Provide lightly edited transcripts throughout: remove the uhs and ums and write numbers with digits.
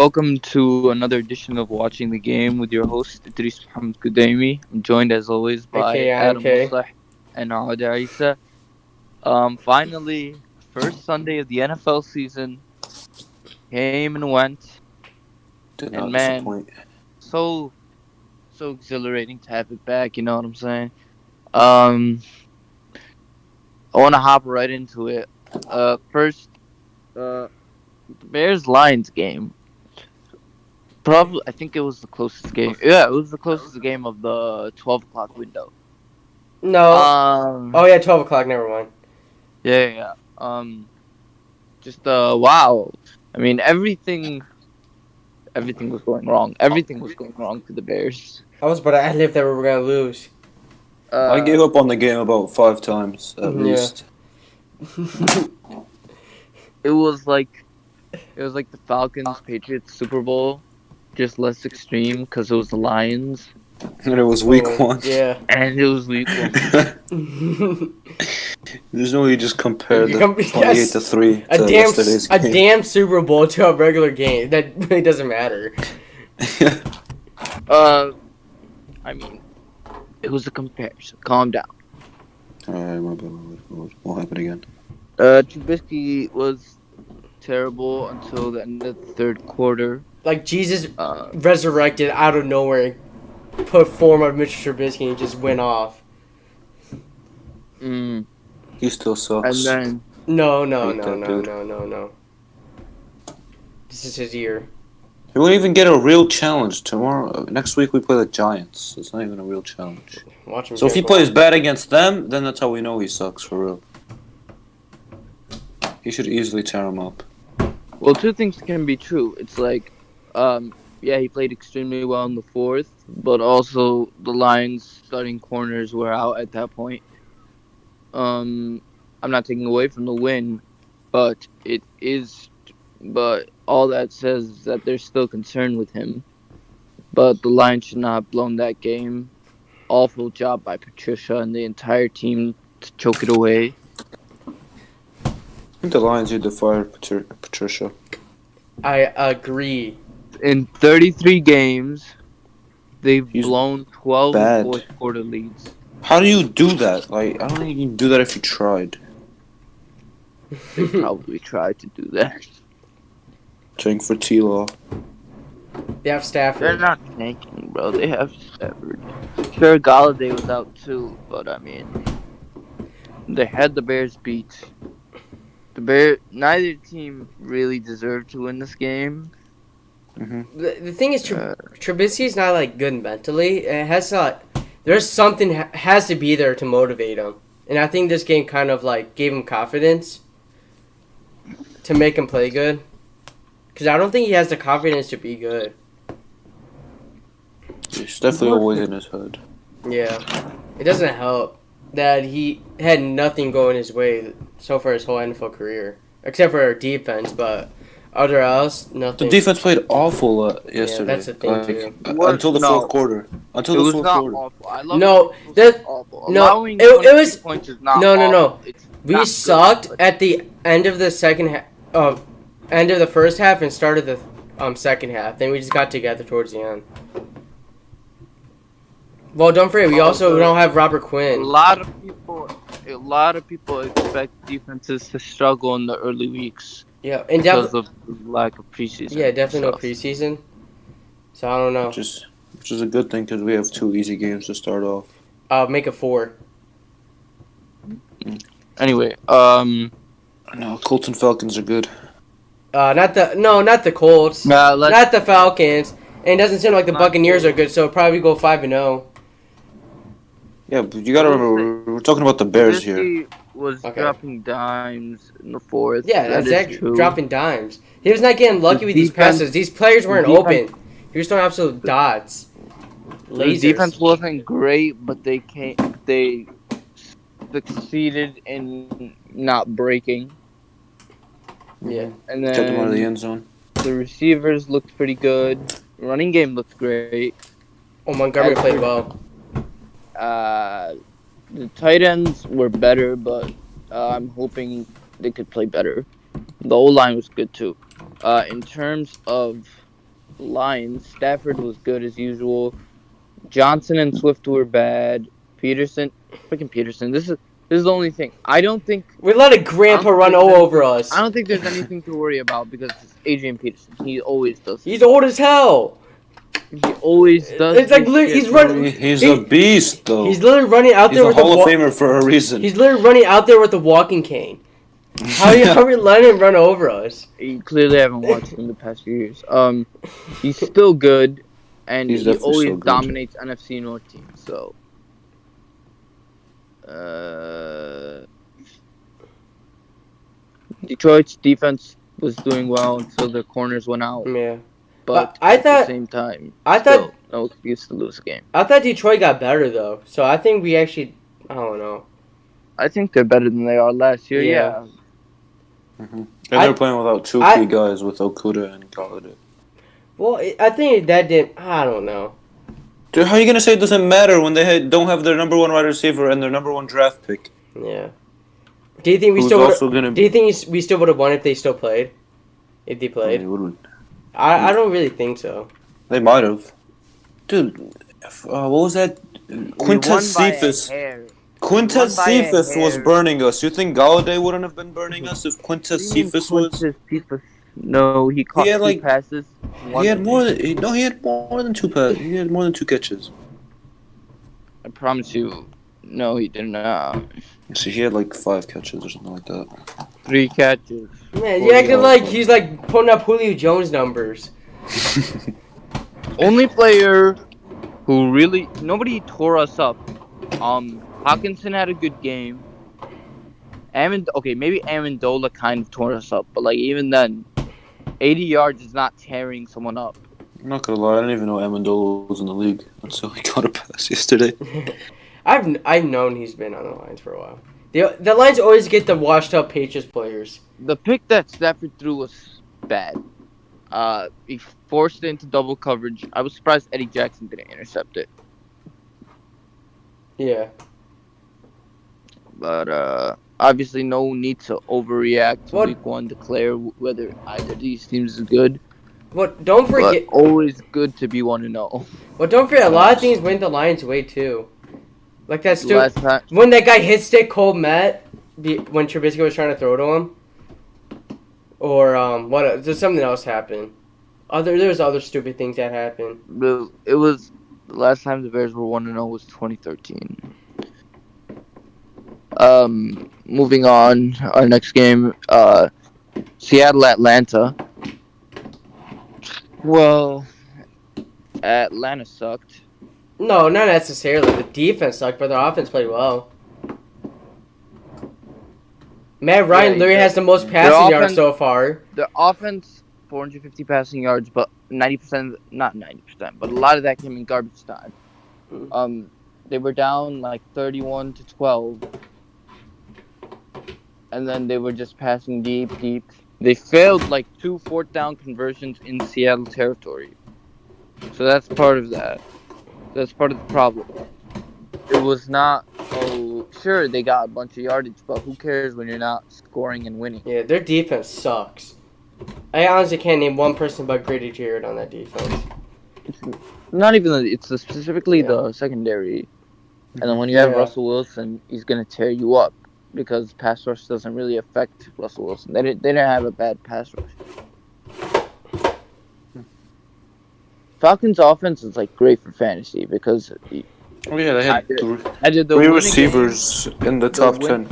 Welcome to another edition of Watching the Game with your host Idris Mohammed Kudaimi. I'm joined as always by Okay, Adam okay. Musleh and Auda Isa. Finally, first Sunday of the NFL season came and went, Did and not man, disappoint. so so exhilarating to have it back. You know what I'm saying? Um, I want to hop right into it. First, the Bears Lions game. Probably, I think it was the closest game. Yeah, it was the closest game of the 12 o'clock window. No. Um, Oh yeah, 12 o'clock. Never mind. yeah. Just wow. I mean, everything was going wrong. Everything was going wrong for the Bears. I was about to ad lib that we were gonna lose. I gave up on the game about 5 times at Yeah. least. It was like the Falcons Patriots Super Bowl, just less extreme because it was the Lions And it was week Oh, 1. Yeah. and it was week 1. There's no way you just compare the Yes. 28 to 3 a to damn, yesterday's a game. damn Super Bowl to a regular game. That really doesn't matter. I mean, it was a comparison. Calm down. Alright, my bad. Won't happen again. Trubisky was terrible until the end of the third quarter. Like Jesus Uh, resurrected out of nowhere, put form of Mr. Trubisky and just went off. mm, He still and sucks. then No. Dude. This is his year. He won't even get a real challenge tomorrow. Next week we play the Giants. It's not even a real challenge. Watch him. So if he careful. plays bad against them, then that's how we know he sucks for real. He should easily tear him up. well, two things can be true. It's like, yeah, he played extremely well in the fourth, but also the Lions' starting corners were out at that point. I'm not taking away from the win, but all that says is that they're still concerned with him. But the Lions should not have blown that game. Awful job by Patricia and the entire team to choke it away. I think the Lions need to fire Patricia. I agree. In 33 games, they've He's blown 12 bad. fourth quarter leads. How do you do that? Like, I don't think you can do that if you tried. They probably tried to do that. Tank for T-Law. They have They're Stafford. not tanking, bro. They have Stafford. Sure, Galladay was out too, but I mean, they had the Bears beat. Neither team really deserved to win this game. The thing is, Uh, Trubisky's not like good mentally. It has not. There's something has to be there to motivate him, and I think this game kind of like gave him confidence to make him play good. Because I don't think he has the confidence to be good. It's definitely always in his head. Yeah, it doesn't help that he had nothing going his way so far his whole NFL career, except for our defense. But other else, The nothing. defense played awful yesterday. that's the thing, too. Until the No. fourth quarter. Until it the was fourth not quarter. awful. I love No, it. It that- was awful. no, Allowing it 23 was- points is not no. awful. It's We not good, sucked but- at the end of the second end of the first half and started the second half. Then we just got together towards the end. Well, don't forget, we also don't have Robert A Quinn. lot of people expect defenses to struggle in the early weeks Yeah, and because of lack of preseason. definitely no stuff. preseason. So I don't know. Which is a good thing because we have 2 easy games to start off. Make it 4. Anyway, No, Colts and Falcons are good. Not the Colts, let's not the Falcons, and it doesn't seem like the Not Buccaneers Colts. are good. So probably go 5-0. Yeah, but you gotta remember, we're talking about the Bears here. Trubisky was Okay. dropping dimes in the fourth. Yeah, that that's is actually true. dropping dimes. He was not getting lucky The with these defense- passes. These players weren't the defense- open. He was throwing absolute dots. The Lasers. defense wasn't great, but they succeeded in not breaking. Yeah. And Kept them out of the then end zone. the receivers looked pretty good. Running game looked great. Oh, Montgomery played well. The tight ends were better, but I'm hoping they could play better. The O line was good too. In terms of Lions, Stafford was good as usual. Johnson and Swift were bad. Freaking Peterson. This is the only thing. I don't think We let a grandpa run all over us. I don't think there's anything to worry about because it's Adrian Peterson. He always does. He's old as hell. He always does. It's like he's running. He's a beast, though. He's literally running out He's there a with Hall a of Famer for a reason. He's literally running out there with a walking cane. How are we letting him run over us? You clearly haven't watched him the past few years. He's still good, and He's he definitely always still good. dominates NFC North teams. So, Detroit's defense was doing well until their corners went out. Yeah. But I at thought- the same time, I still, thought- no excuse to lose a game. I thought Detroit got better though, so I think we actually. I don't know. I think they're better than they are last year. Yeah. Yeah. And they're playing without two key guys, with Okuda and Galladay. Well, I think that didn't. I don't know. Dude, how are you gonna say it doesn't matter when they don't have their number one wide receiver and their number one draft pick? Yeah. Do you think we Who's still? also gonna Do you think we still would have won if they still played? If they played, I don't really think so. They might have. Dude, what was that? Quintez Cephas. Quintez Cephas was burning us. You think Galladay wouldn't have been burning us if Quintez Cephas was? No, he caught had, two like- passes. He had more than he had more than two passes. He had more than two catches. I promise you, no, he did not. See, he had like 5 catches or something like that. 3 catches. Man, you acting like he's like putting up Julio Jones numbers. Only player who really nobody tore us up. Hawkinson had a good game. Maybe Amendola kind of tore us up, but like even then, 80 yards is not tearing someone up. I'm not gonna lie, I didn't even know Amendola was in the league until he got a pass yesterday. I've known he's been on the Lions for a while. The Lions always get the washed up Patriots players. The pick that Stafford threw was bad. He forced it into double coverage. I was surprised Eddie Jackson didn't intercept it. Yeah. But obviously no need to overreact to What? week 1, declare whether either of these teams is good. But don't forget. But always good to be 1-0. But don't forget, a lot of things went the Lions' way too. Like that Last time, when that guy hit stick Cole Met when Trubisky was trying to throw to him. Or what? There's something else happened. There's other stupid things that happened. it was the last time the Bears were 1-0 was 2013. Moving on, our next game, Seattle Atlanta. Well, Atlanta sucked. No, not necessarily. The defense sucked, but their offense played well. Matt Ryan literally has the most passing yards so far. Their offense, 450 passing yards, but 90%, not 90%, but a lot of that came in garbage time. They were down like 31-12. And then they were just passing deep. They failed like 2 4th-down conversions in Seattle territory. So that's part of that. That's part of the problem. It was not, sure, they got a bunch of yardage, but who cares when you're not scoring and winning? Yeah, their defense sucks. I honestly can't name one person but Grady Jarrett on that defense. Not even, it's specifically the secondary. And then when you have Russell Wilson, he's going to tear you up. Because pass rush doesn't really affect Russell Wilson. They didn't have a bad pass rush. Falcons' offense is like great for fantasy because They had either 3 receivers in the top 10.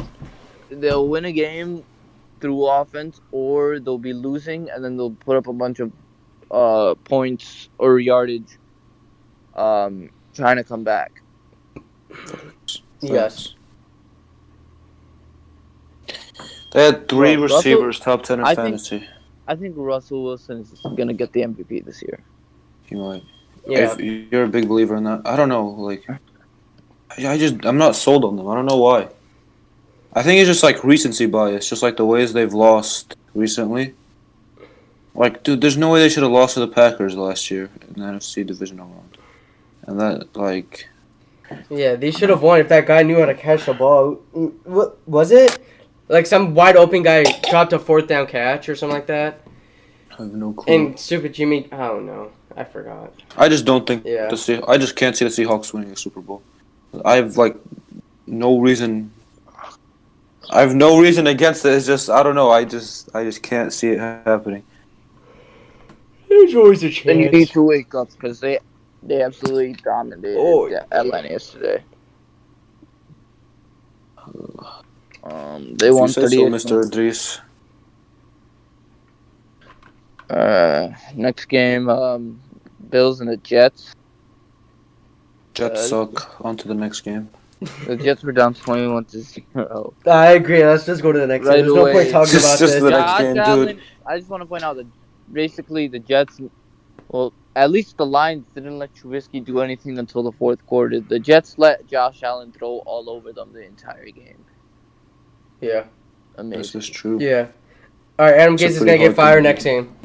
They'll win a game through offense, or they'll be losing, and then they'll put up a bunch of points or yardage, trying to come back. Yes. They had 3 Bro, receivers top 10 in I fantasy. I think Russell Wilson is gonna get the MVP this year. He might. Yeah. If you're a big believer in that, I don't know. Like, I'm not sold on them. I don't know why. I think it's just like recency bias, just like the ways they've lost recently. Like, dude, there's no way they should have lost to the Packers last year in the NFC divisional round. And that, like, Yeah, they should have won if that guy knew how to catch the ball. What was it? Like some wide open guy dropped a 4th-down catch or something like that. I have no clue. And stupid Jimmy, I don't know. I forgot. I just don't think Yeah. I just can't see the Seahawks winning a Super Bowl. I have no reason. I have no reason against it. It's just I don't know. I just can't see it happening. There's always a Then you need chance. to wake up because they absolutely dominated Oh, Atlanta yesterday. They If won you say so, 38. Mr. Idris. Next game, Bills and the Jets. Jets suck. On to the next game. The Jets were down 21-0. I agree. Let's just go to the next Right one. There's no point away. talking about Just this. the next game, dude. I just want to point out that basically the Jets, well, at least the Lions didn't let Trubisky do anything until the fourth quarter. The Jets let Josh Allen throw all over them the entire game. Yeah. Amazing. This is true. Yeah. All right, Adam It's a Gase is pretty gonna get hard fired thing. next game.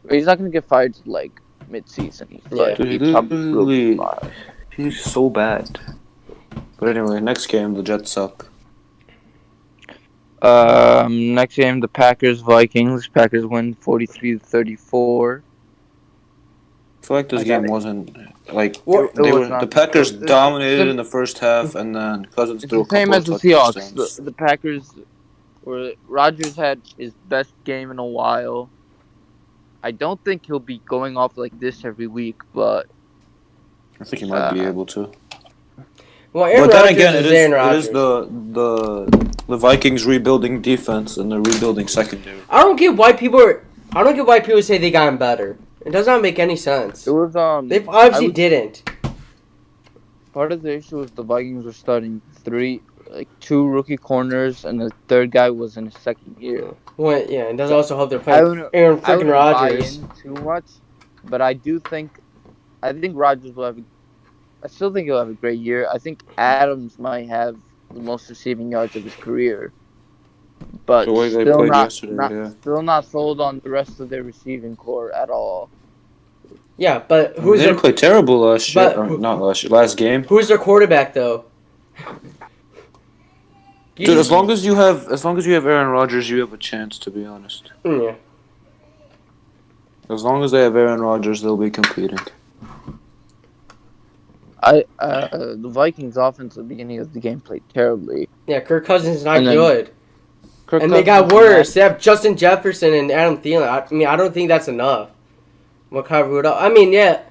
He's not going to get fired till, like mid-season. But Dude, he probably will literally- get fired. He's so bad. But anyway, next game, the Jets suck. Next game, the Packers Vikings. Packers win 43-34. I feel like this I got game it. wasn't like What- It was the not- Packers it's- dominated it's- in the first half, and then Cousins It's threw a the same couple as the of Seahawks. touchdowns. The Packers were Rodgers had his best game in a while. I don't think he'll be going off like this every week, but I think he might be able to. Well, Aaron But then Rodgers again, is it Aaron is Rodgers. the Vikings rebuilding defense and the rebuilding secondary. I don't get why people say they gotten better. It does not make any sense. it was They obviously didn't. part of the issue was the Vikings were starting two rookie corners, and the third guy was in his second year. Well, yeah, it does also help their I play. wouldn't- Aaron I freaking wouldn't buy Rodgers. in too much, but I think Rodgers will have. I still think he'll have a great year. I think Adams might have the most receiving yards of his career, but The way they still played not, yesterday, yeah. still not sold on the rest of their receiving core at all. Yeah, but They who's didn't their play terrible last year. but- Or not last year. Last game. who's their quarterback though? Dude, as long as you have Aaron Rodgers, you have a chance. To be honest, Yeah. as long as they have Aaron Rodgers, they'll be competing. The Vikings offense at the beginning of the game played terribly. Yeah, Kirk Cousins is not And then- good. Kirk And they Cousins got worse. They have Justin Jefferson and Adam Thielen. I don't think that's enough. Makai Rudolph. I mean, yeah.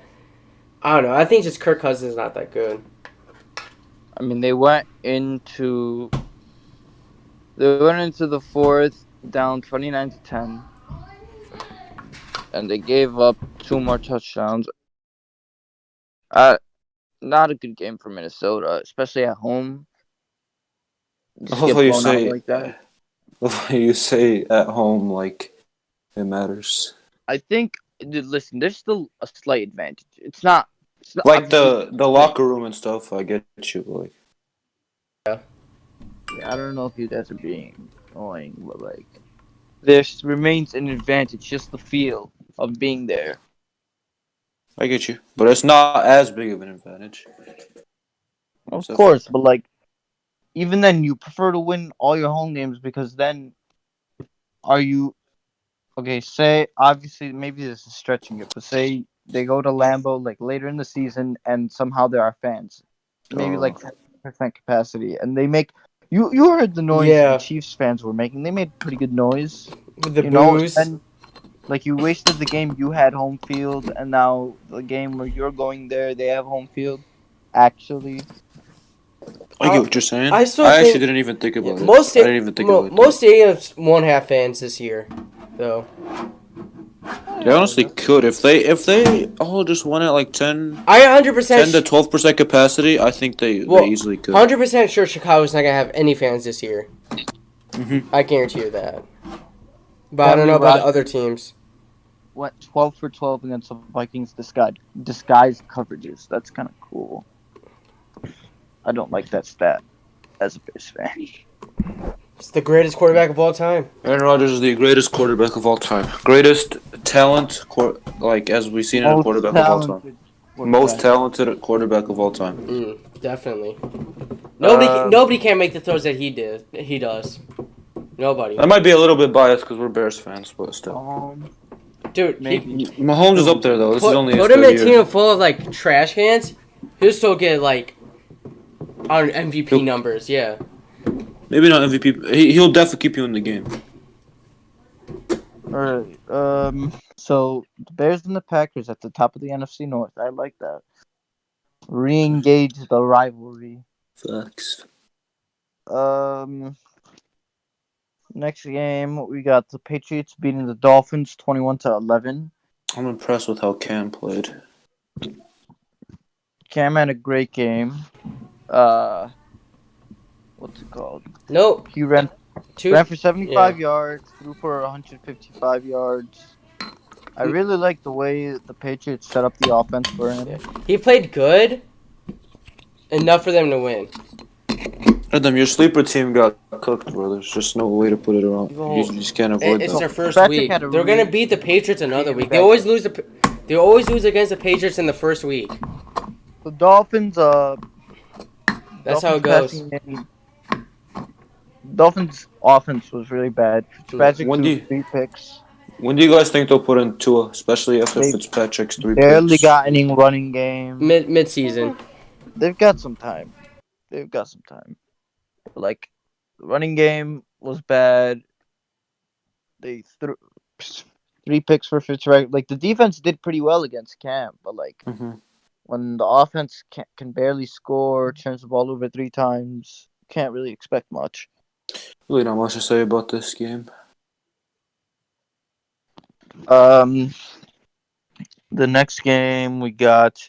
I don't know. I think just Kirk Cousins is not that good. They went into the fourth down 29-10, and they gave up 2 more touchdowns. Not a good game for Minnesota, especially at home. Just I love get how you blown out say like that. I love how you say at home like it matters. I think. Dude, listen, there's still a slight advantage. It's not Like obviously- the locker room and stuff. I get you. Like I don't know if you guys are being annoying, but there remains an advantage, just the feel of being there. I get you, but it's not as big of an advantage. Of So- course, but even then, you prefer to win all your home games because then, are you okay? Say obviously, maybe this is stretching it, but say they go to Lambeau later in the season, and somehow there are fans, maybe Oh. 50% capacity, and they make you heard the noise Yeah. the Chiefs fans were making. They made pretty good noise. With the You know, booze. and you wasted the game. You had home field, and now the game where you're going there, they have home field. Actually, I get what you're saying. I still actually think- didn't even think about it. Most I didn't even think about it. most stadiums won't have fans this year, though. They honestly could if they all just won at 10 I 100% to 12% capacity. I think they Well, easily could. 100% sure Chicago's not gonna have any fans this year. Mhm. I guarantee you that. But I don't know about the other teams. went 12 for 12 against the Vikings disguised coverages. That's kind of cool. I don't like that stat as a Bears fan. It's the greatest quarterback of all time. Aaron Rodgers is the greatest quarterback of all time. Greatest talent, as we've seen in a quarterback of all time. Most talented quarterback of all time. Definitely. Nobody can make the throws that he does. Nobody. I might be a little bit biased because we're Bears fans, but still. Dude, Dude, maybe. Mahomes is up there though. This is only his put him third in a year. team full of like trash cans. He'll still get like on MVP He'll- numbers. Yeah. Maybe not MVP. He'll definitely keep you in the game. All right. So the Bears and the Packers at the top of the NFC North. I like that. Re-engage the rivalry. Facts. Next game we got the Patriots beating the Dolphins 21-11. I'm impressed with how Cam played. Cam had a great game. What's it called? Nope. He ran Two. for 75 yards, threw for 155 yards. I really like the way the Patriots set up the offense for him. He played good. Enough for them to win. Adam, your sleeper team got cooked, bro. There's just no way to put it around. You just can't avoid It's that. their first Patrick week. had a They're gonna really- beat the Patriots another week. They Patrick. always lose. They always lose against the Patriots in the first week. The Dolphins, That's how it Dolphins goes. passing game- Dolphins' offense was really bad. Fitzpatrick When threw do you- 3 picks. When do you guys think they'll put in Tua, especially after They Fitzpatrick's 3 Barely picks? got any running game. Mid season. They've got some time. Like, the running game was bad. They threw 3 picks for Fitzpatrick. Like, the defense did pretty well against Cam, but like Mhm. when the offense can barely score, turns the ball over 3 times, can't really expect much. Really not much to say about this game. The next game we got.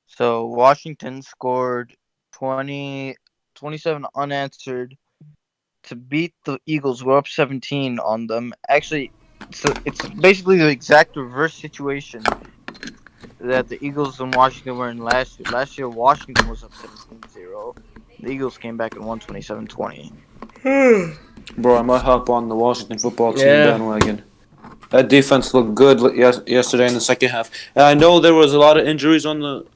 So Washington scored 27 unanswered to beat the Eagles. We're up 17 on them. Actually, it's basically the exact reverse situation that the Eagles and Washington were in last year. Last year, Washington was up 17-0. The Eagles came back and won 27-20. Bro, I might hop on the Washington football team Yeah. bandwagon. That defense looked good yesterday in the second half. And I know there was a lot of injuries on the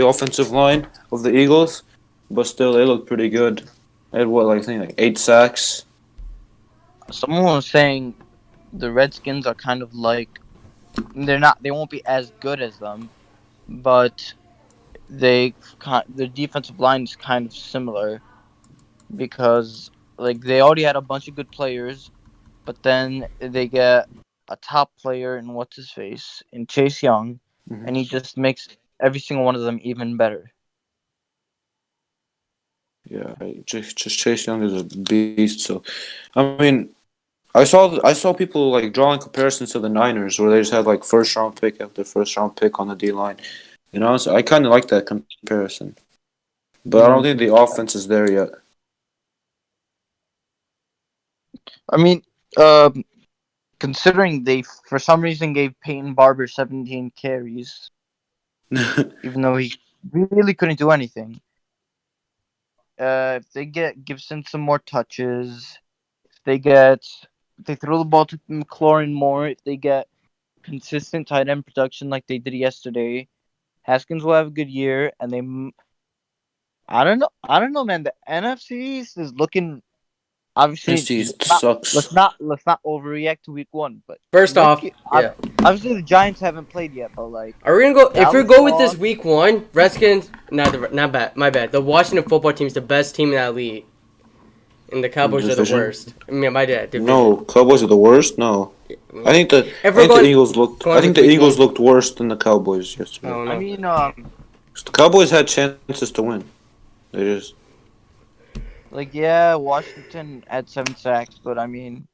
offensive line of the Eagles, but still they looked pretty good. They had I think like 8 sacks. Someone was saying the Redskins are kind of like they won't be as good as them, but the defensive line is kind of similar because like they already had a bunch of good players, but then they get a top player in what's his face in Chase Young, Mhm. and he just makes every single one of them even better. Yeah, just Chase Young is a beast. So, I mean, I saw people like drawing comparisons to the Niners where they just had like first round pick after first round pick on the D line. You know, so I kind of like that comparison, but I don't think the offense is there yet. I mean, considering they for some reason gave Peyton Barber 17 carries, even though he really couldn't do anything. If they get Gibson some more touches, if they throw the ball to McLaurin more, if they get consistent tight end production like they did yesterday, Haskins will have a good year. And I don't know, man. The NFC East is looking obviously. sucks. Let's not overreact to week 1, but First off, yeah. obviously the Giants haven't played yet, but like. Are we gonna go? If Dallas we go with this lost. week 1, Redskins. Not bad. My bad. The Washington football team is the best team in that league, and the Cowboys are the Division? worst. I mean, my dad. Division. No, Cowboys are the worst. No, I think the If we're going- Eagles looked. I think the week Eagles one. looked worse than the Cowboys yesterday. Oh, no. I mean, The Cowboys had chances to win. They just like yeah, Washington had 7 sacks, but I mean,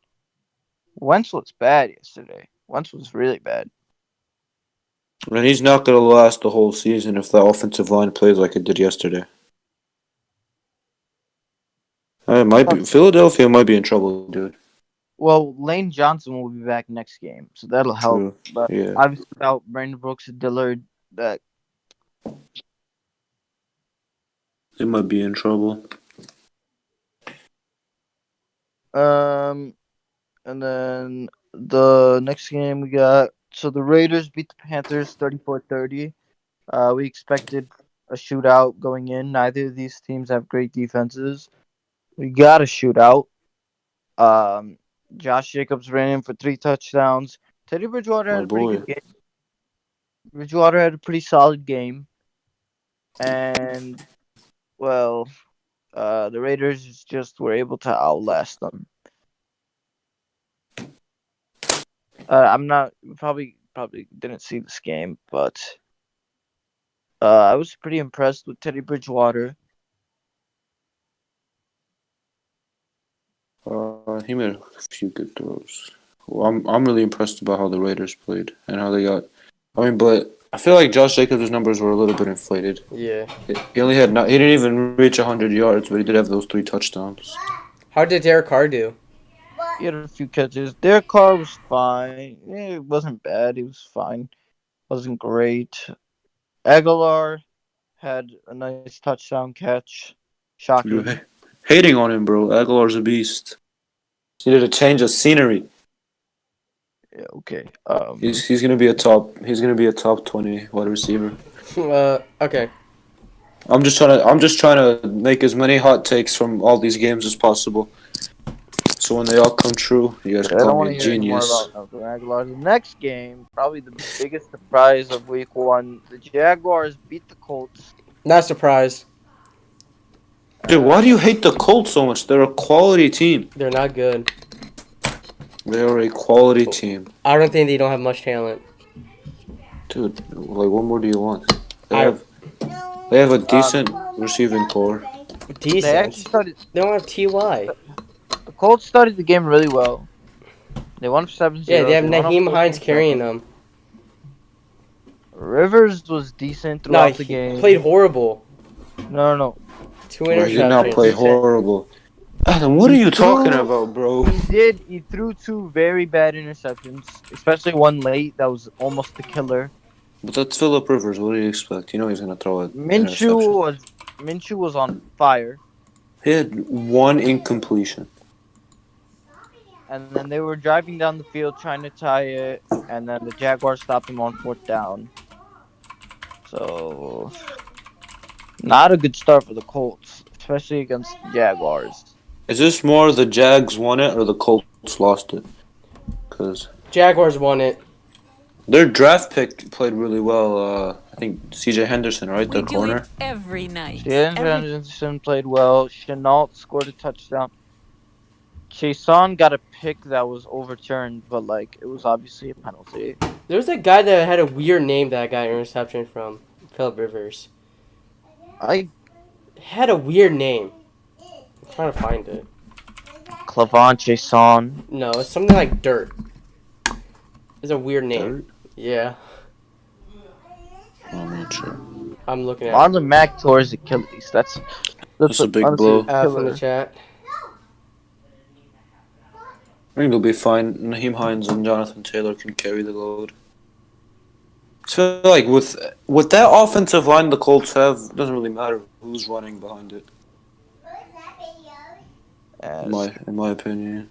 Wentz was bad yesterday. Wentz was really bad. and he's not gonna last the whole season if the offensive line plays like it did yesterday. It might be Philadelphia might be in trouble, dude. Well, Lane Johnson will be back next game, so that'll help. True. But Yeah. obviously, without Brandon Brooks and Dillard, that They might be in trouble. and then the next game we got. So the Raiders beat the Panthers 34-30. We expected a shootout going in. Neither of these teams have great defenses. We got a shootout. Josh Jacobs ran in for 3 touchdowns. Teddy Bridgewater My had a pretty boy. good game. Bridgewater had a pretty solid game, and well, the Raiders just were able to outlast them. I'm not probably didn't see this game, but I was pretty impressed with Teddy Bridgewater. He made a few good throws. Well, I'm really impressed about how the Raiders played and how they got. I mean, but I feel like Josh Jacobs' numbers were a little bit inflated. Yeah. He only had he didn't even reach 100 yards, but he did have those 3 touchdowns. How did Derek Carr do? He had a few catches. Derek Carr was fine. It wasn't bad. He was fine. Wasn't great. Aguilar had a nice touchdown catch. Shocking. You're hating on him, bro. Aguilar's a beast. He needed a change of scenery. Yeah, okay. He's gonna be a top 20 wide receiver. Okay. I'm just trying to make as many hot takes from all these games as possible. So when they all come true, you guys I can don't call want me to a hear any more genius. about Nelson Aguilar. The next game, probably the biggest surprise of Week 1, the Jaguars beat the Colts. Not surprised. Dude, why do you hate the Colts so much? They're a quality team. They're not good. They're a quality team. I don't think they don't have much talent. Dude, like, what more do you want? They I- have a decent receiving core. They actually Decent. started. They don't have Ty. The Colts started the game really well. They won 7-0. Yeah, they have won on Naheem 14 Hines carrying seconds. them. Rivers was decent No, throughout the he game. played horrible. No. 2 Well, interceptions. he did not play horrible. Adam, what are you talking about, bro? He threw 2 very bad interceptions, especially one late that was almost the killer. But that's Phillip Rivers. What do you expect? You know he's gonna throw it. interception. Minshew was on fire, He had 1 incompletion. and then they were driving down the field trying to tie it, and then the Jaguars stopped him on 4th down. So, not a good start for the Colts, especially against the Jaguars. Is this more the Jags won it or the Colts lost it? Because Jaguars won it. their draft pick played really well. I think C.J. Henderson, right, We the do corner. it every night. Jalen Henderson played well. Chenault scored a touchdown. Chason got a pick that was overturned, but like it was obviously a penalty. There was a guy that had a weird name that got interception from Phillip Rivers. I Had a weird name. I'm trying to find it. Clavon Chason. No, it's something like Dirt. It's a weird name. Dirt? Yeah, I'm not sure. I'm looking at it. Marlon Mack tore his Achilles. That's That's a big honestly blow. a From the killer. chat. I think they'll be fine. Naheem Hines and Jonathan Taylor can carry the load. So like with that offensive line the Colts have, it doesn't really matter who's running behind it. In my opinion.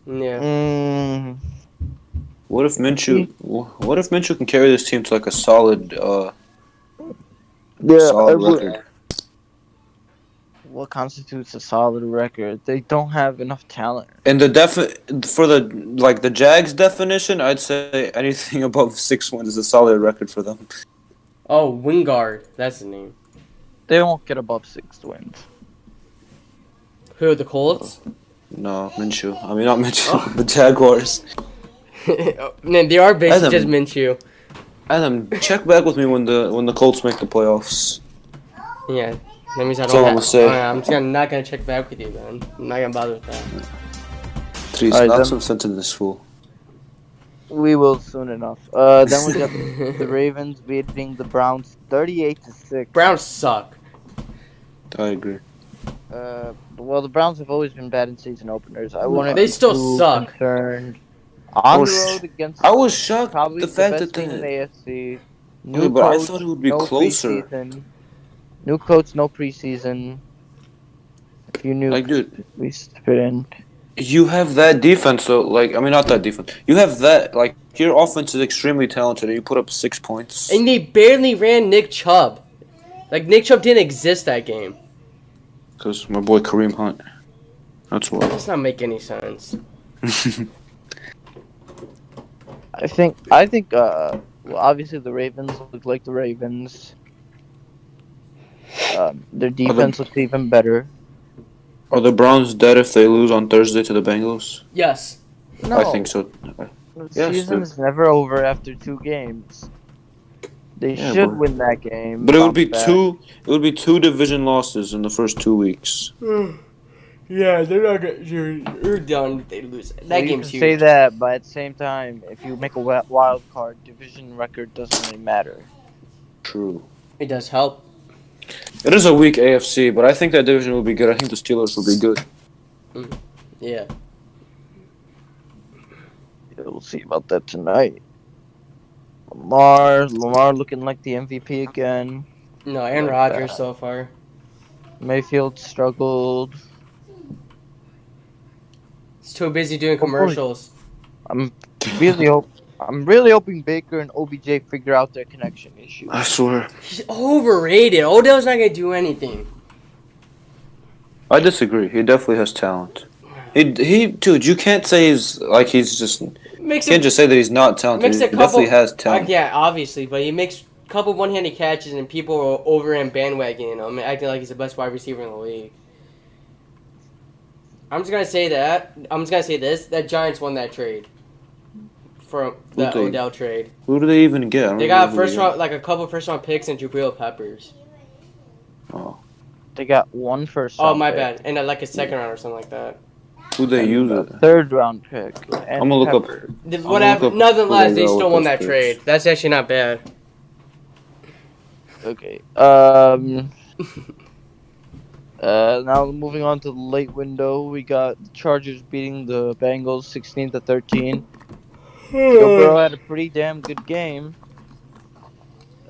Yeah. What if Minshew can carry this team to like a solid record? What constitutes a solid record? They don't have enough talent. And for the Jags definition, I'd say anything above 6 wins is a solid record for them. Oh, Wingard. That's the name. They won't get above 6 wins. Who, the Colts? No, Minshew. I mean, not Minshew. The Jaguars. Man, they are basically Adam. just Minshew. Adam, check back with me when the Colts make the playoffs. Yeah. That means I That's all don't I'm have, gonna say. I'm just not gonna check back with you, man. I'm not gonna bother with that. Please, Alright, knock then- some sense into this fool. We will soon enough. Then we got the Ravens beating the Browns 38-6. Browns suck. I agree. Well, the Browns have always been bad in season openers. I wouldn't They be still too suck. concerned. On Oh, the sh- road against I was shocked probably the the fact best that team in the AFC. Okay, but I thought it would be no closer. preseason. New coach, no preseason. A few new Like, dude, we fit in. you have that defense, though. Like, I mean, not that defense. You have that. Like, your offense is extremely talented, and you put up 6 points. And they barely ran Nick Chubb. Like, Nick Chubb didn't exist that game. Because my boy Kareem Hunt. That's why. Does not make any sense. I think well, obviously the Ravens look like the Ravens. Their defense looks even better. Are the Browns dead if they lose on Thursday to the Bengals? Yes. No, I think so. the Yes, season is never over after 2 games. They Yeah, should but- win that game. But it would be bounce back. two. It would be 2 division losses in the first 2 weeks. Yeah, they're not gonna. You're done if they lose. That Well, you game's can huge. say that, but at the same time, if you make a wild card, division record doesn't really matter. True. It does help. It is a weak AFC, but I think that division will be good. I think the Steelers will be good. Yeah. Yeah, we'll see about that tonight. Lamar looking like the MVP again. No, Aaron Like Rodgers that. so far. Mayfield struggled. He's too busy doing commercials. I'm really hoping Baker and OBJ figure out their connection issue. I swear. He's overrated. Odell's not gonna do anything. I disagree. He definitely has talent. Dude, you can't say he's just. You Makes can't just say that he's not talented. makes He a couple. definitely has talent. Yeah, obviously, but he makes a couple one-handed catches and people are over and bandwagoning him, acting like he's the best wide receiver in the league. I'm just gonna say that. I'm just gonna say this: that Giants won that trade. From that Who'd they- Odell trade, Who do they even get? I don't they got remember first who round, like a couple first round picks and Jabril Peppers. Oh. They got one first. Oh round my pick, bad, and like a second round or something like that. Who they use a it? third round pick. I'm gonna look up. Whatever. look up Nonetheless, who they they still got won with that those trade. picks. That's actually not bad. Okay. Now moving on to the late window, we got the Chargers beating the Bengals 16-13. Joe Burrow had a pretty damn good game.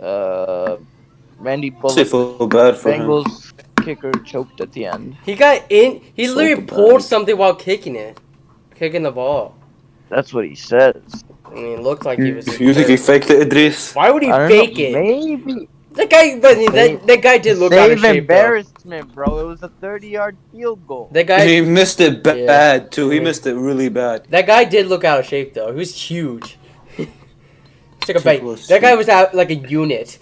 Randy I Bullock, feel bad for him. Bengals kicker, choked at the end. He got in. He So literally bad. pulled something while kicking the ball. That's what he says. I mean, it looked like he was. You think he faked it, Idris? Why would he I don't fake know, it? maybe That guy, but that guy did look out of save shape. Though. embarrassment, bro. It was a 30-yard field goal. That guy, He missed it Yeah. bad too. He Yeah. missed it really bad. that guy did look out of shape though. He was huge. It's like a bite. Triple That guy C. was out like a unit,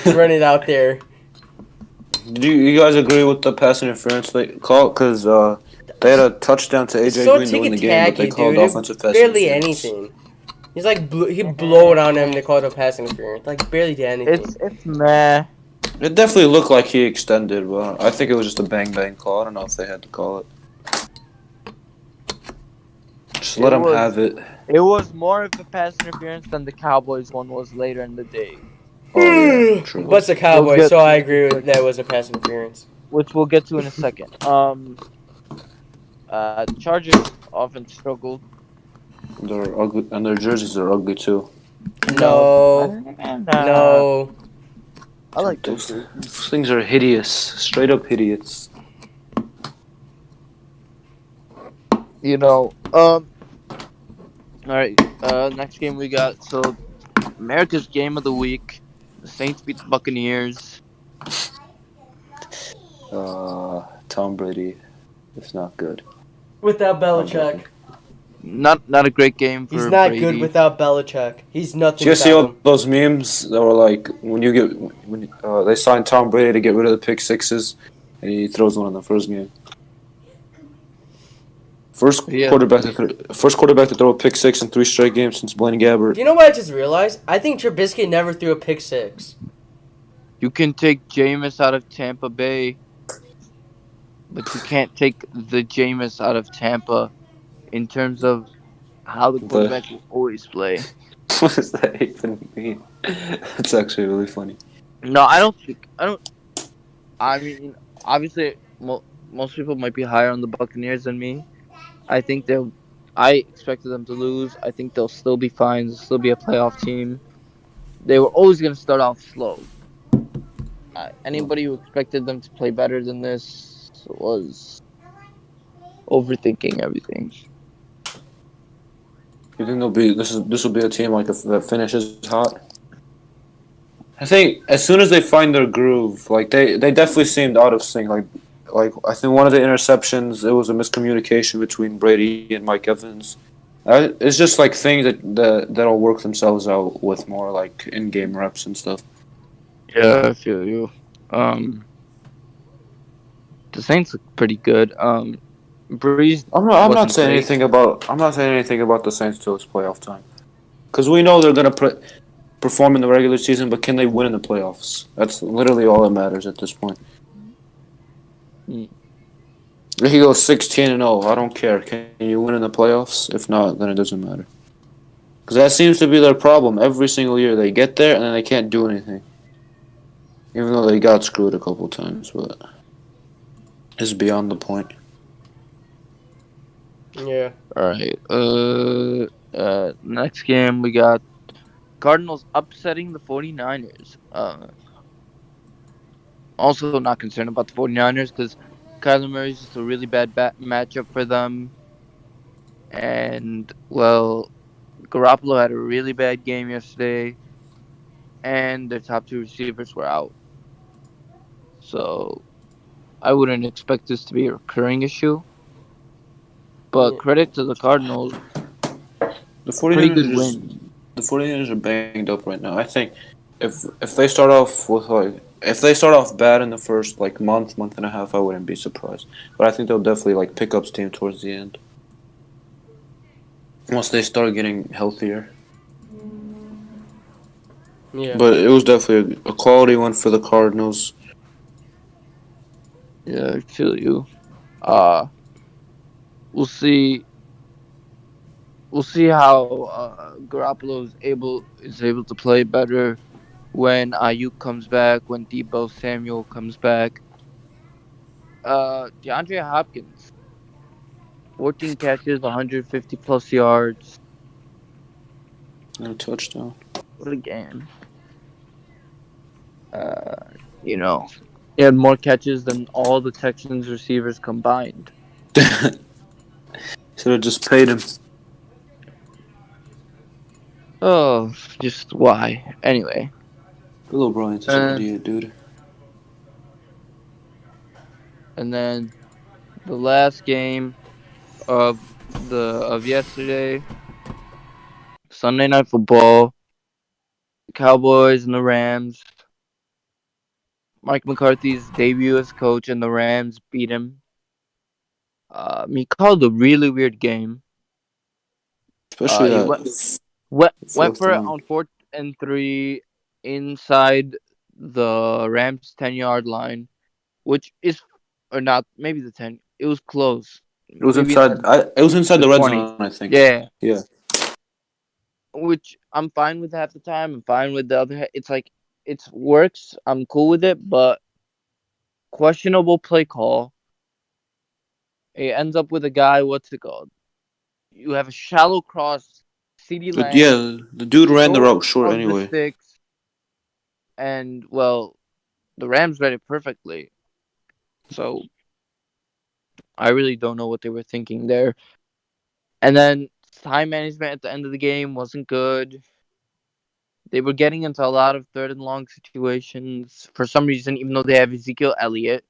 running out there. Did you guys agree with the pass interference they called? Because they had a touchdown to AJ So Green to win the game, but they ticky-tacky, called dude. offensive pass Barely interference. anything. He's like he blowed on him. They called a pass interference. Like barely did anything. It's meh. It definitely looked like he extended, but I think it was just a bang bang call. I don't know if they had to call it. Just let It him was- have it. It was more of a pass interference than the Cowboys one was later in the day, Oh, yeah, true. What's the Cowboys? We'll get- So I agree with that was a pass interference. which we'll get to in a second. The Chargers offense struggled. They're ugly, and their jerseys are ugly too. No, no. I like Those those. things are hideous, straight up hideous. You know, all right. Next game we got America's game of the week. The Saints beat the Buccaneers. Tom Brady, it's not good. Without Belichick, Not a great game for he's not Brady. good without Belichick. He's nothing. Did you guys see without all him. those memes that were like when they signed Tom Brady to get rid of the pick sixes, and he throws one in the first game. First Yeah. quarterback to throw a pick six in 3 straight games since Blaine Gabbert. Do you know what I just realized? I think Trubisky never threw a pick six. You can take Jameis out of Tampa Bay, but you can't take the Jameis out of Tampa in terms of how the quarterback will always play. What does that even mean? It's actually really funny. No, I don't. I mean, obviously, most people might be higher on the Buccaneers than me. I expected them to lose. I think they'll still be fine. They'll still be a playoff team. They were always going to start off slow. Anybody who expected them to play better than this was overthinking everything. You think this will be a team like that finishes hot? I think as soon as they find their groove, like they definitely seemed out of sync. Like like I think one of the interceptions, it was a miscommunication between Brady and Mike Evans. It's just like things that'll work themselves out with more like in-game reps and stuff. Yeah, I feel you. Um, the Saints look pretty good. Breeze I'm not wasn't saying great. anything about the Saints till it's playoff time, because we know they're gonna perform in the regular season, but can they win in the playoffs? That's literally all that matters at this point. Mm. If you go 16-0, I don't care. Can you win in the playoffs? If not, then it doesn't matter. Because that seems to be their problem every single year. They get there and then they can't do anything, even though they got screwed a couple times. But it's beyond the point. Yeah. All right. Next game we got Cardinals upsetting the 49ers. Also not concerned about the 49ers because Kyler Murray is just a really bad matchup for them. And, well, Garoppolo had a really bad game yesterday. And their top two receivers were out. So I wouldn't expect this to be a recurring issue. But Yeah. credit to the Cardinals, The pretty 49ers good are just win. the 49ers are banged up right now. I think if they start off with if they start off bad in the first like month and a half, I wouldn't be surprised. But I think they'll definitely like pick up steam towards the end once they start getting healthier. Yeah. But it was definitely a quality one for the Cardinals. Yeah, I feel you. Uh, we'll see. We'll see how Garoppolo is able to play better when Ayuk comes back, when Debo Samuel comes back. DeAndre Hopkins, 14 catches, 150 plus yards. No touchdown. What a game! Uh, you know, he had more catches than all the Texans receivers combined. Should have just paid him. Oh, just why? Anyway, Bill Bryant's an and idiot, dude. and then the last game of yesterday, Sunday Night Football, the Cowboys and the Rams. Mike McCarthy's debut as coach, and the Rams beat him. He called a really weird game. Especially He that went fourth for it down. on 4th and 3 inside the Rams 10-yard line, which is or not maybe the 10. It was close. It was Maybe inside. It was inside the the red 20. zone, I think. Yeah, Yeah. which I'm fine with half the time. I'm fine with the other. It's like it works. I'm cool with it, but questionable play call. It ends up with a guy. What's it called? You have a shallow cross. CeeDee But Lamb yeah, the dude ran the short route short of the anyway. sticks, and well, the Rams read it perfectly. So I really don't know what they were thinking there. And then time management at the end of the game wasn't good. They were getting into a lot of third and long situations for some reason, even though they have Ezekiel Elliott.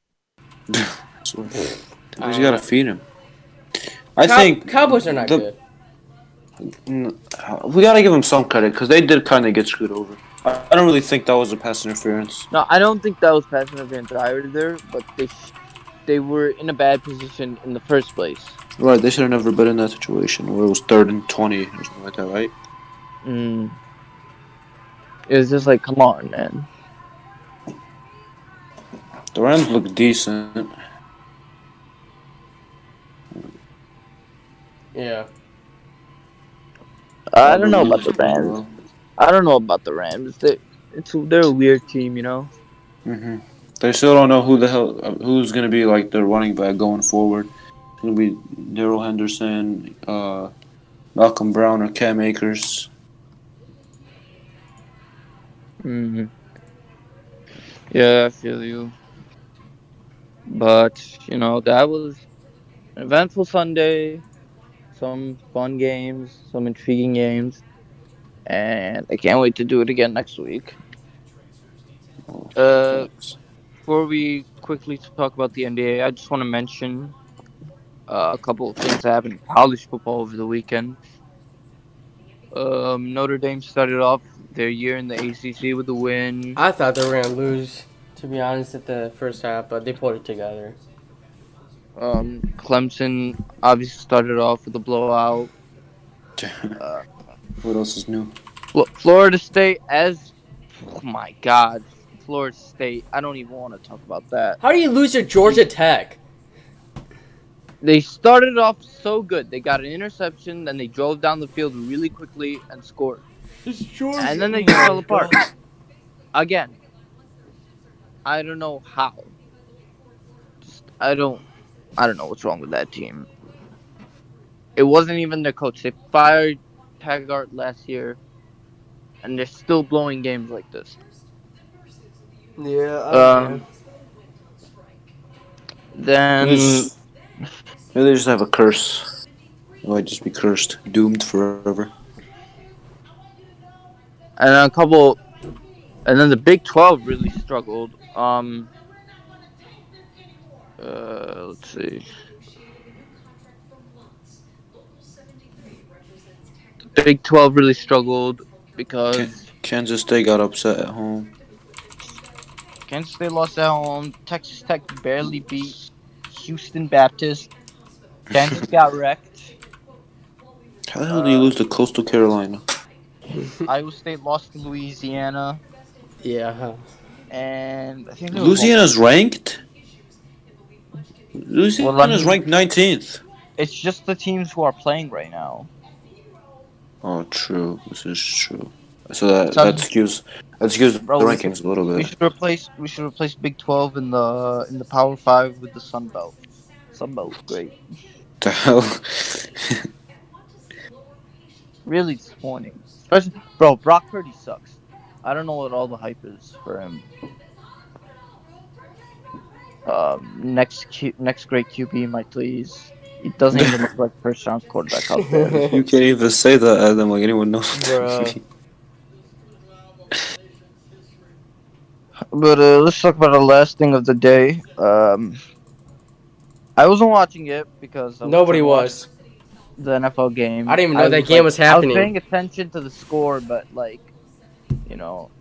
So, you gotta feed him. I Cow- think Cowboys are not good. we gotta give them some credit because they did kind of get screwed over. I don't really think that was a pass interference. No, I don't think that was pass interference either, but they were in a bad position in the first place. Right, they should have never been in that situation where it was 3rd and 20 or something like that, right? It was just like, come on, man. The Rams look decent. Yeah. I don't know about the Rams. I don't know about the Rams. They're a weird team, you know. They still don't know who's gonna be like their running back going forward. It's gonna be Darrell Henderson, Malcolm Brown, or Cam Akers. Yeah, I feel you. But that was an eventful Sunday. Some fun games, some intriguing games, and I can't wait to do it again next week. Uh, before we quickly talk about the NBA, I just want to mention a couple of things that happened in college football over the weekend. Notre Dame started off their year in the ACC with a win. I thought they were gonna lose, to be honest, at the first half, but they pulled it together. Clemson obviously started off with a blowout. Uh, What else is new? Florida State, oh my God, Florida State. I don't even want to talk about that. How do you lose to Georgia Tech? They started off so good. They got an interception, then they drove down the field really quickly and scored. It's Georgia. And then they just fell apart. Again, I don't know how. I don't know what's wrong with that team. It wasn't even their coach. They fired Taggart last year, and they're still blowing games like this. Yeah. Then Maybe they just have a curse. They might just be cursed, doomed forever. and then the Big 12 really struggled. Let's see. The Big 12 really struggled because Kansas State got upset at home. Kansas State lost at home. Texas Tech barely beat Houston Baptist. Kansas got wrecked. How the hell do you lose to Coastal Carolina? Iowa State lost to Louisiana. Yeah. And I think there was Louisiana's ranked? Louisiana's ranked 19th. It's just the teams who are playing right now. Oh, true. This is true. So that skews the rankings a little bit. We should replace Big 12 in the Power 5 with the Sun Belt. Sun Belt's great. The hell? Really disappointing. Especially, bro, Brock Purdy sucks. I don't know what all the hype is for him. Next great QB, Mike Lees. He doesn't even look like first round quarterback out there. You can't even say that, Adam, like anyone knows what Bruh. that means. But let's talk about the last thing of the day. I wasn't watching it because Nobody was. the NFL game. I didn't even know that game was happening. I was paying attention to the score, but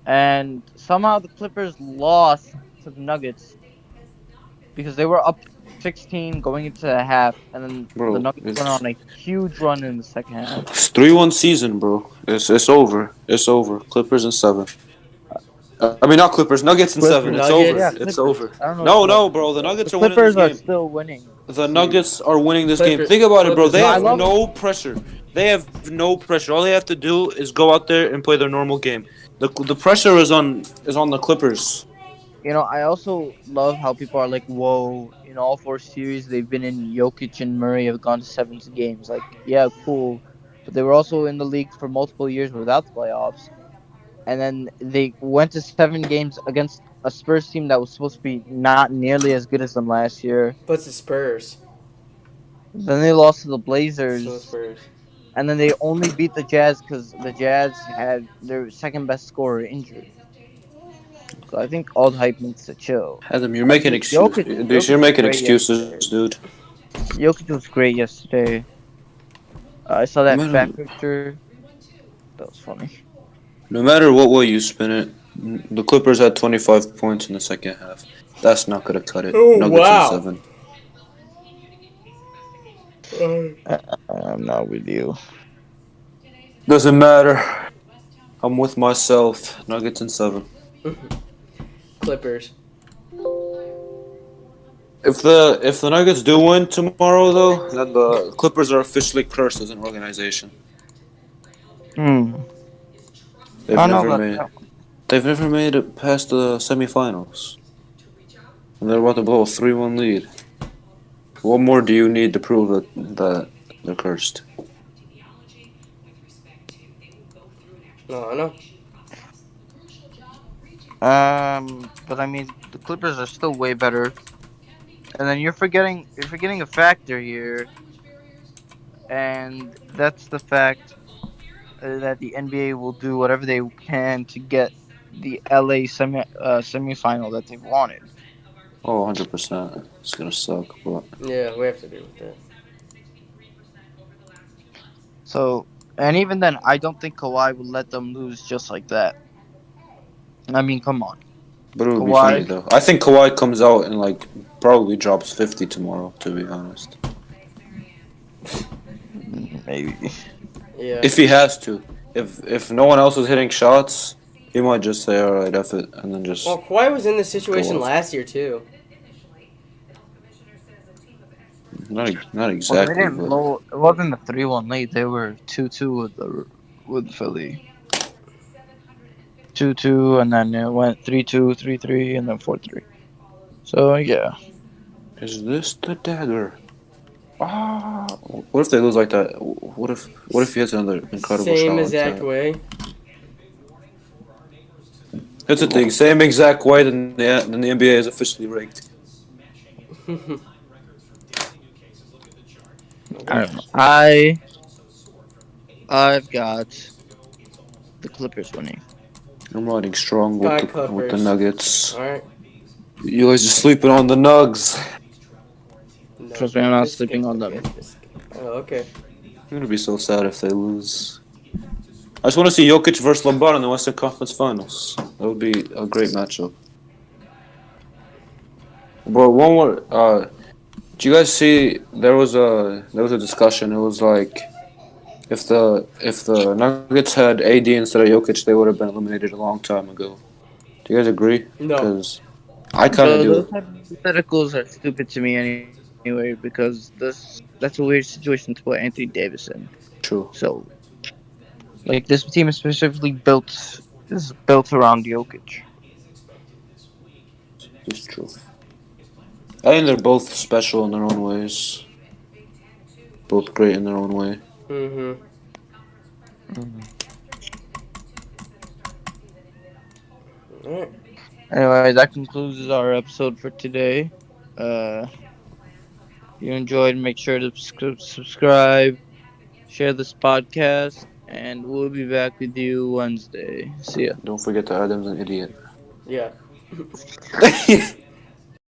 and somehow the Clippers lost to the Nuggets because they were up 16 going into the half, and then the Nuggets went on a huge run in the second half. It's 3-1 season, bro. It's over. It's over. Clippers in 7. I mean, not Clippers. Nuggets in 7. It's over. Yeah, It's over. I don't know No, bro. The Nuggets are winning Clippers this are game. still winning. The Nuggets are winning this game. Clippers- Think about it, bro. They Clippers- have no pressure. They have no pressure. All they have to do is go out there and play their normal game. The pressure is on the Clippers. I also love how people are like, whoa, in all 4 series they've been in. Jokic and Murray have gone to 7 games. Like, yeah, cool. But they were also in the league for multiple years without the playoffs. And then they went to 7 games against a Spurs team that was supposed to be not nearly as good as them last year. But it's the Spurs. Then they lost to the Blazers. So Spurs. And then they only beat the Jazz because the Jazz had their second best scorer injured. So I think all the hype needs to chill. Adam, you're making excuses. Jokic You're making was great excuses, dude. Jokic was great yesterday. I saw that Man. fat picture. That was funny. No matter what way you spin it, the Clippers had 25 points in the second half. That's not gonna cut it. Oh, Nuggets wow. in 7. I'm not with you. Doesn't matter. I'm with myself. Nuggets in 7. Clippers. If the Nuggets do win tomorrow, though, then the Clippers are officially cursed as an organization. They've I know never about made. that. They've never made it past the semifinals. And they're about to blow a 3-1 lead. What more do you need to prove that they're cursed? No, I know. But I mean, the Clippers are still way better. And then you're forgetting a factor here, and that's the fact that the NBA will do whatever they can to get the LA semifinal that they've wanted. Oh, 100%. It's gonna suck, but Yeah, we have to deal with that. So, and even then, I don't think Kawhi would let them lose just like that. I mean, come on, it would be funny Kawhi. though. I think Kawhi comes out and like probably drops 50 tomorrow. To be honest, Maybe. Yeah. if he has to, if no one else is hitting shots, he might just say, "All right, F it," and then just Well, Kawhi was in this situation off. last year too. not Well, they exactly, didn't but blow. It wasn't a 3-1 lead. They were 2-2 with Philly. 2-2, and then it went 3-2, 3-3, and then 4-3. So yeah. is this the dagger? Ah, what if they lose like that? What if he hits another incredible shot Same like exact that? way. That's the thing. Same exact way, then the NBA is officially rigged. I don't know. I've got the Clippers winning. I'm riding strong Got with the Clippers. Nuggets. All right. You guys are sleeping on the Nugs. No, Trust me, I'm not this sleeping game's on gonna them. get this- Oh, okay. I'm gonna be so sad if they lose. I just want to see Jokic versus LeBron in the Western Conference Finals. That would be a great matchup. But one more. Did you guys see? There was a discussion. It was like if the Nuggets had AD instead of Jokic, they would have been eliminated a long time ago. Do you guys agree? No. Because I kind of Those do. hypotheticals are stupid to me anyway because that's a weird situation to put Anthony Davis in. True. So, like this team is specifically built around Jokic. It's true. I think they're both special in their own ways. Both great in their own way. Mm-hmm. All right. Anyway, that concludes our episode for today. If you enjoyed, make sure to subscribe, share this podcast, and we'll be back with you Wednesday. See ya. Don't forget that Adam's an idiot. Yeah.